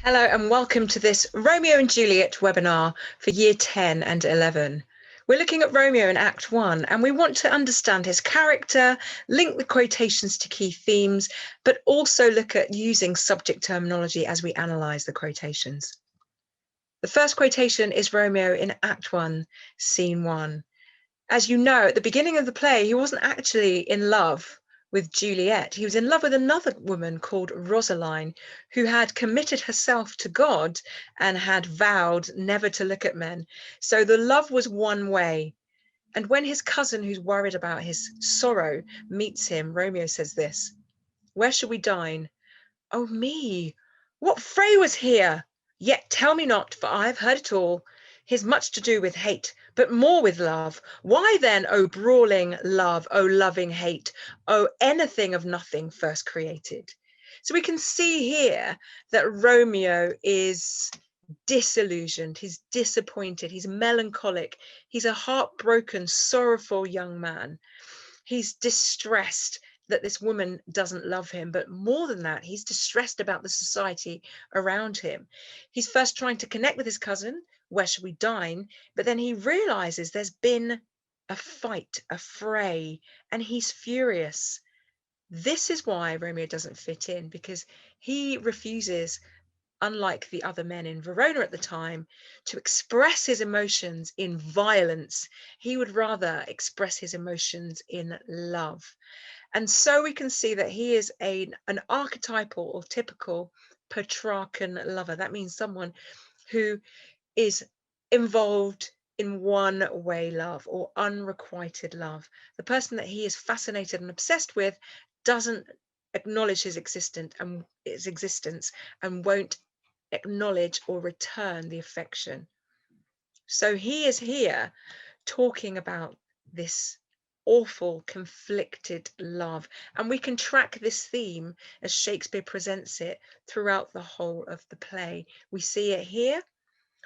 Hello and welcome to this Romeo and Juliet webinar for Year 10 and 11. We're looking at Romeo in Act 1 and we want to understand his character, link the quotations to key themes, but also look at using subject terminology as we analyse the quotations. The first quotation is Romeo in Act 1, Scene 1. As you know, at the beginning of the play, he wasn't actually in love with Juliet. He was in love with another woman called Rosaline, who had committed herself to God and had vowed never to look at men. So the love was one way. And when his cousin, who's worried about his sorrow, meets him, Romeo says this: "Where shall we dine? Oh me, what fray was here? Yet tell me not, for I have heard it all. 'Tis much to do with hate, but more with love. Why then, O brawling love, O loving hate, O anything of nothing first created?" So we can see here that Romeo is disillusioned, he's disappointed, he's melancholic, he's a heartbroken, sorrowful young man. He's distressed that this woman doesn't love him, but more than that, he's distressed about the society around him. He's first trying to connect with his cousin, where should we dine? But then he realizes there's been a fight, a fray, and he's furious. This is why Romeo doesn't fit in, because he refuses, unlike the other men in Verona at the time, to express his emotions in violence. He would rather express his emotions in love. And so we can see that he is an archetypal or typical Petrarchan lover. That means someone who is involved in one way love or unrequited love. The person that he is fascinated and obsessed with doesn't acknowledge his existence and won't acknowledge or return the affection. So he is here talking about this awful conflicted love, and we can track this theme as Shakespeare presents it throughout the whole of the play. We see it here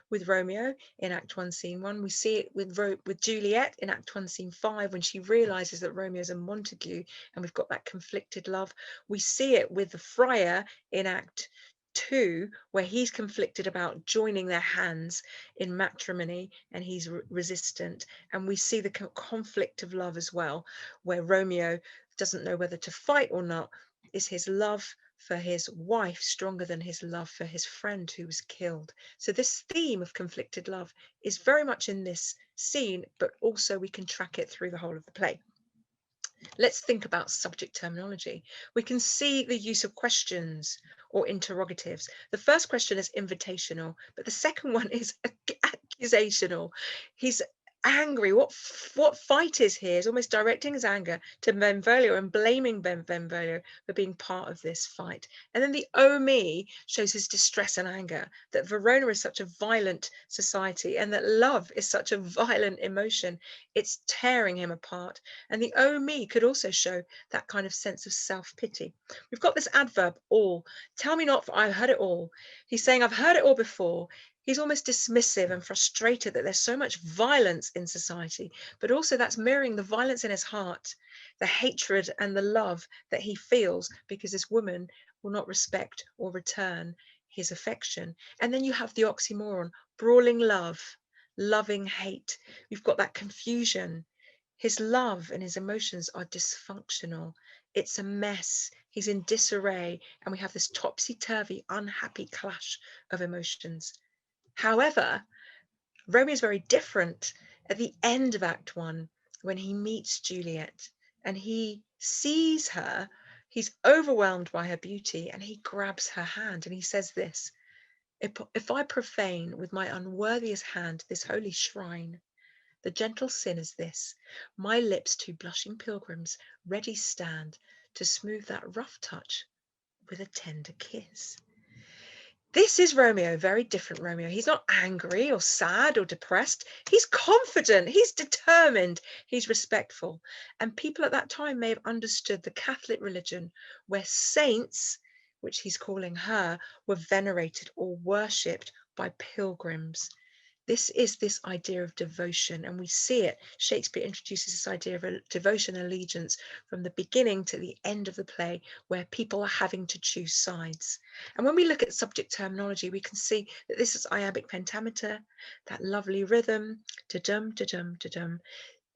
with Romeo in Act 1, Scene 1. We see it with Juliet in Act 1, Scene 5, when she realizes that Romeo's a Montague and we've got that conflicted love. We see it with the friar in Act 2, where he's conflicted about joining their hands in matrimony and he's resistant. And we see the conflict of love as well, where Romeo doesn't know whether to fight or not. Is his love for his wife stronger than his love for his friend who was killed? So this theme of conflicted love is very much in this scene, but also we can track it through the whole of the play. Let's think about subject terminology. We can see the use of questions or interrogatives. The first question is invitational, but the second one is accusational. He's angry. What fight is here? He's almost directing his anger to Benvolio and blaming Benvolio for being part of this fight. And then the "oh me" shows his distress and anger, that Verona is such a violent society and that love is such a violent emotion. It's tearing him apart. And the "oh me" could also show that kind of sense of self-pity. We've got this adverb all. Tell me not, for I've heard it all. He's saying I've heard it all before. He's almost dismissive and frustrated that there's so much violence in society, but also that's mirroring the violence in his heart, the hatred and the love that he feels because this woman will not respect or return his affection. And then you have the oxymoron, brawling love, loving hate. We've got that confusion. His love and his emotions are dysfunctional. It's a mess. He's in disarray, and we have this topsy-turvy, unhappy clash of emotions. However, Romeo is very different at the end of Act 1 when he meets Juliet and he sees her. He's overwhelmed by her beauty and he grabs her hand and he says this: if I profane with my unworthiest hand this holy shrine, the gentle sin is this: my lips two blushing pilgrims ready stand to smooth that rough touch with a tender kiss. This is Romeo, very different Romeo. He's not angry or sad or depressed. He's confident, he's determined, he's respectful. And people at that time may have understood the Catholic religion where saints, which he's calling her, were venerated or worshipped by pilgrims. This is this idea of devotion, and we see it. Shakespeare introduces this idea of a devotion, allegiance from the beginning to the end of the play, where people are having to choose sides. And when we look at subject terminology, we can see that this is iambic pentameter, that lovely rhythm, da-dum, da-dum, da-dum.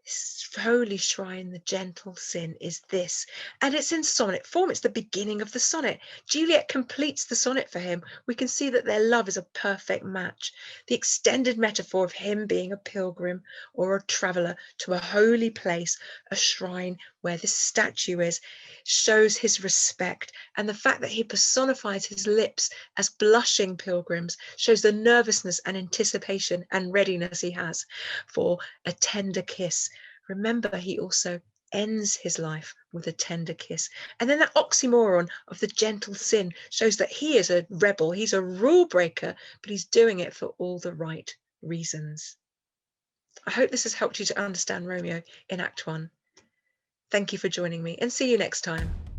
This holy shrine, the gentle sin, is this. And it's in sonnet form. It's the beginning of the sonnet. Juliet completes the sonnet for him. We can see that their love is a perfect match. The extended metaphor of him being a pilgrim or a traveller to a holy place, a shrine where this statue is, shows his respect. And the fact that he personifies his lips as blushing pilgrims shows the nervousness and anticipation and readiness he has for a tender kiss. Remember, he also ends his life with a tender kiss. And then that oxymoron of the gentle sin shows that he is a rebel, he's a rule breaker, but he's doing it for all the right reasons. I hope this has helped you to understand Romeo in Act One. Thank you for joining me, and see you next time.